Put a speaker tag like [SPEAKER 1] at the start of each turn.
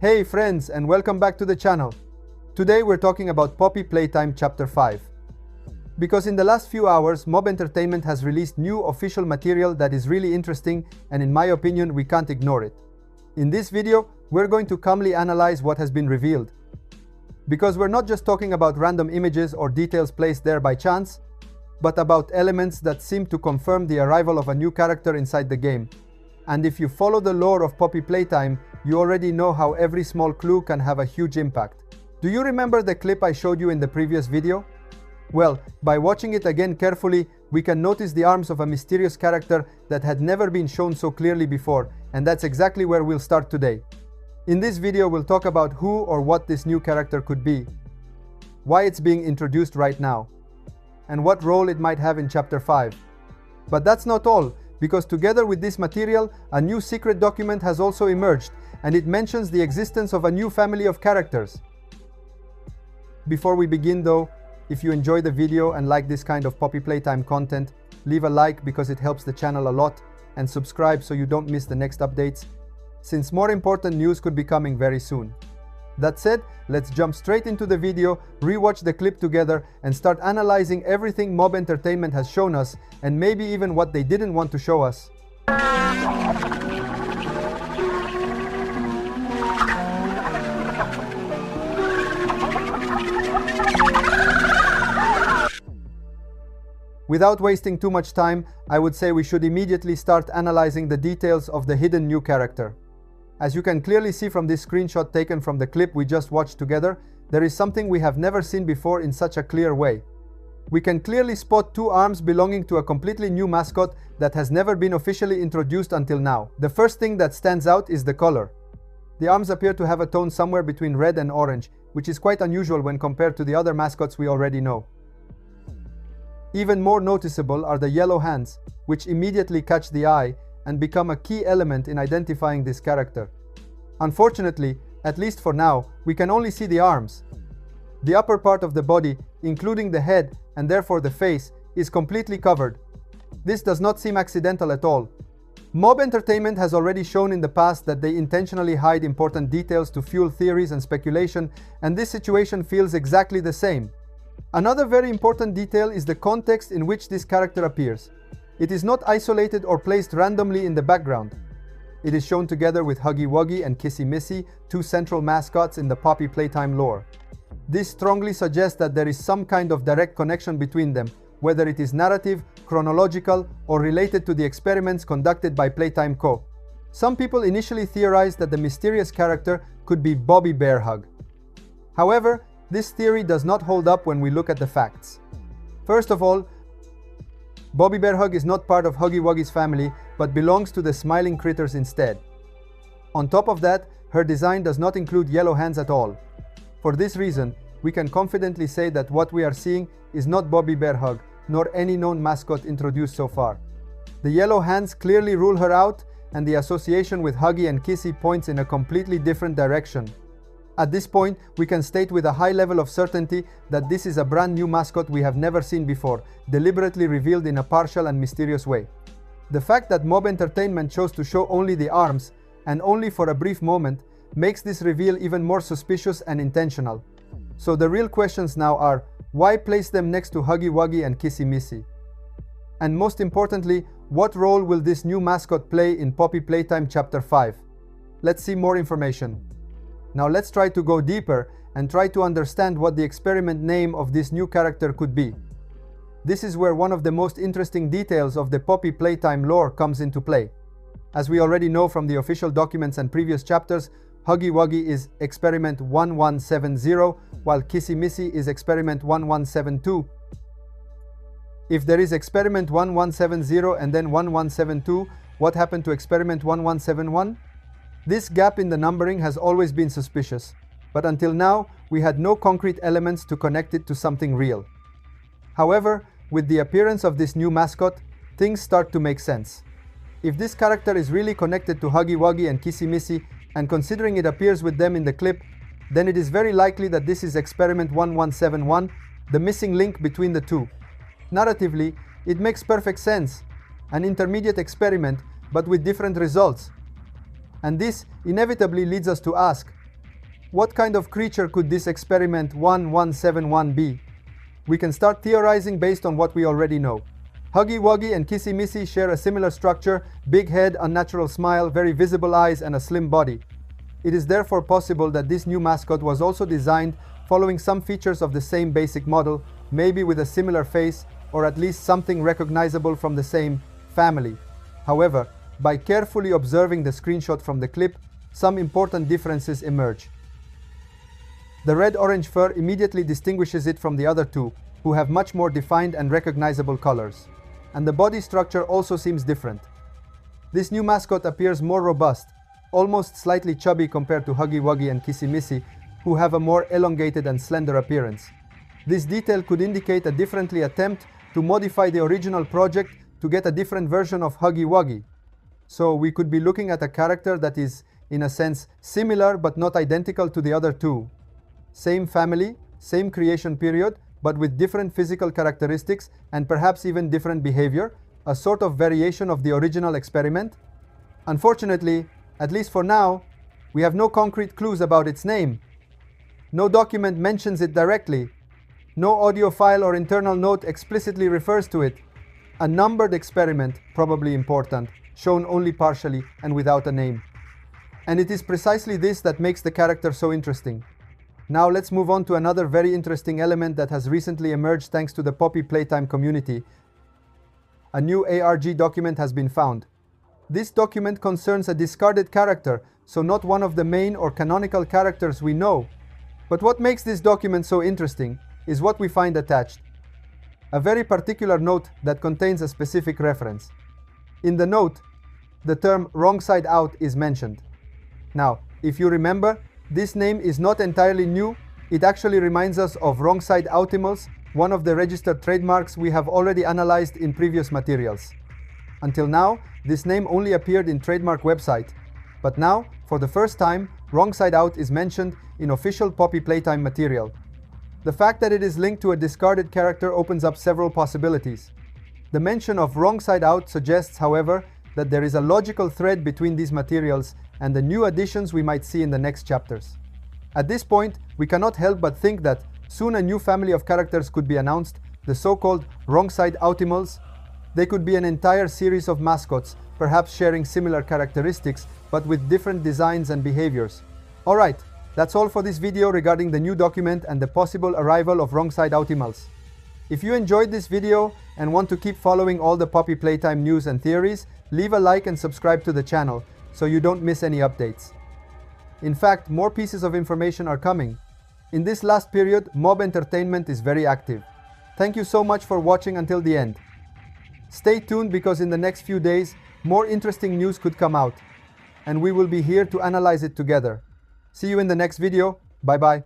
[SPEAKER 1] Hey friends, and welcome back to the channel. Today we're talking about Poppy Playtime Chapter 5. Because in the last few hours, Mob Entertainment has released new official material that is really interesting, and in my opinion, we can't ignore it. In this video, we're going to calmly analyze what has been revealed. Because we're not just talking about random images or details placed there by chance, but about elements that seem to confirm the arrival of a new character inside the game. And if you follow the lore of Poppy Playtime, you already know how every small clue can have a huge impact. Do you remember the clip I showed you in the previous video? Well, by watching it again carefully, we can notice the arms of a mysterious character that had never been shown so clearly before, and that's exactly where we'll start today. In this video, we'll talk about who or what this new character could be, why it's being introduced right now, and what role it might have in Chapter 5. But that's not all, because together with this material, a new secret document has also emerged, and it mentions the existence of a new family of characters. Before we begin though, if you enjoy the video and like this kind of Poppy Playtime content, leave a like because it helps the channel a lot, and subscribe so you don't miss the next updates, since more important news could be coming very soon. That said, let's jump straight into the video, rewatch the clip together, and start analyzing everything Mob Entertainment has shown us, and maybe even what they didn't want to show us. Without wasting too much time, I would say we should immediately start analyzing the details of the hidden new character. As you can clearly see from this screenshot taken from the clip we just watched together, there is something we have never seen before in such a clear way. We can clearly spot two arms belonging to a completely new mascot that has never been officially introduced until now. The first thing that stands out is the color. The arms appear to have a tone somewhere between red and orange, which is quite unusual when compared to the other mascots we already know. Even more noticeable are the yellow hands, which immediately catch the eye and become a key element in identifying this character. Unfortunately, at least for now, we can only see the arms. The upper part of the body, including the head and therefore the face, is completely covered. This does not seem accidental at all. Mob Entertainment has already shown in the past that they intentionally hide important details to fuel theories and speculation, and this situation feels exactly the same. Another very important detail is the context in which this character appears. It is not isolated or placed randomly in the background. It is shown together with Huggy Wuggy and Kissy Missy, two central mascots in the Poppy Playtime lore. This strongly suggests that there is some kind of direct connection between them, whether it is narrative, chronological, or related to the experiments conducted by Playtime Co. Some people initially theorized that the mysterious character could be Bobby Bearhug. However, this theory does not hold up when we look at the facts. First of all, Bobby Bearhug is not part of Huggy Wuggy's family, but belongs to the Smiling Critters instead. On top of that, her design does not include yellow hands at all. For this reason, we can confidently say that what we are seeing is not Bobby Bearhug, nor any known mascot introduced so far. The yellow hands clearly rule her out, and the association with Huggy and Kissy points in a completely different direction. At this point, we can state with a high level of certainty that this is a brand new mascot we have never seen before, deliberately revealed in a partial and mysterious way. The fact that Mob Entertainment chose to show only the arms, and only for a brief moment, makes this reveal even more suspicious and intentional. So the real questions now are, why place them next to Huggy Wuggy and Kissy Missy? And most importantly, what role will this new mascot play in Poppy Playtime Chapter 5? Let's see more information. Now let's try to go deeper and try to understand what the experiment name of this new character could be. This is where one of the most interesting details of the Poppy Playtime lore comes into play. As we already know from the official documents and previous chapters, Huggy Wuggy is Experiment 1170, while Kissy Missy is Experiment 1172. If there is Experiment 1170 and then 1172, what happened to Experiment 1171? This gap in the numbering has always been suspicious, but until now, we had no concrete elements to connect it to something real. However, with the appearance of this new mascot, things start to make sense. If this character is really connected to Huggy Wuggy and Kissy Missy, and considering it appears with them in the clip, then it is very likely that this is Experiment 1171, the missing link between the two. Narratively, it makes perfect sense, an intermediate experiment, but with different results. And this inevitably leads us to ask, What kind of creature could this experiment 1171 be? We can start theorizing based on what we already know. Huggy Wuggy and Kissy Missy share a similar structure: big head, unnatural smile, very visible eyes, and a slim body. It is therefore possible that this new mascot was also designed following some features of the same basic model, maybe with a similar face, or at least something recognizable from the same family. However, by carefully observing the screenshot from the clip, some important differences emerge. The red-orange fur immediately distinguishes it from the other two, who have much more defined and recognizable colors. And the body structure also seems different. This new mascot appears more robust, almost slightly chubby compared to Huggy Wuggy and Kissy Missy, who have a more elongated and slender appearance. This detail could indicate a differently attempt to modify the original project to get a different version of Huggy Wuggy. So we could be looking at a character that is, in a sense, similar but not identical to the other two. Same family, same creation period, but with different physical characteristics and perhaps even different behavior, a sort of variation of the original experiment. Unfortunately, at least for now, we have no concrete clues about its name. No document mentions it directly. No audio file or internal note explicitly refers to it. A numbered experiment, probably important, shown only partially and without a name. And it is precisely this that makes the character so interesting. Now let's move on to another very interesting element that has recently emerged thanks to the Poppy Playtime community. A new ARG document has been found. This document concerns a discarded character, so not one of the main or canonical characters we know. But what makes this document so interesting is what we find attached. A very particular note that contains a specific reference. In the note, the term wrong side out is mentioned. Now, if you remember, this name is not entirely new. It actually reminds us of wrong side outimals, one of the registered trademarks we have already analyzed in previous materials. Until now, this name only appeared in trademark website. But now, for the first time, wrong side out is mentioned in official Poppy Playtime material. The fact that it is linked to a discarded character opens up several possibilities. The mention of wrong side out suggests, however, that there is a logical thread between these materials and the new additions we might see in the next chapters. At this point, we cannot help but think that soon a new family of characters could be announced, the so-called wrong side outimals. They could be an entire series of mascots, perhaps sharing similar characteristics, but with different designs and behaviors. Alright, that's all for this video regarding the new document and the possible arrival of wrong side outimals. If you enjoyed this video and want to keep following all the Poppy Playtime news and theories, leave a like and subscribe to the channel so you don't miss any updates. In fact, more pieces of information are coming. In this last period, Mob Entertainment is very active. Thank you so much for watching until the end. Stay tuned because in the next few days, more interesting news could come out, and we will be here to analyze it together. See you in the next video. Bye bye.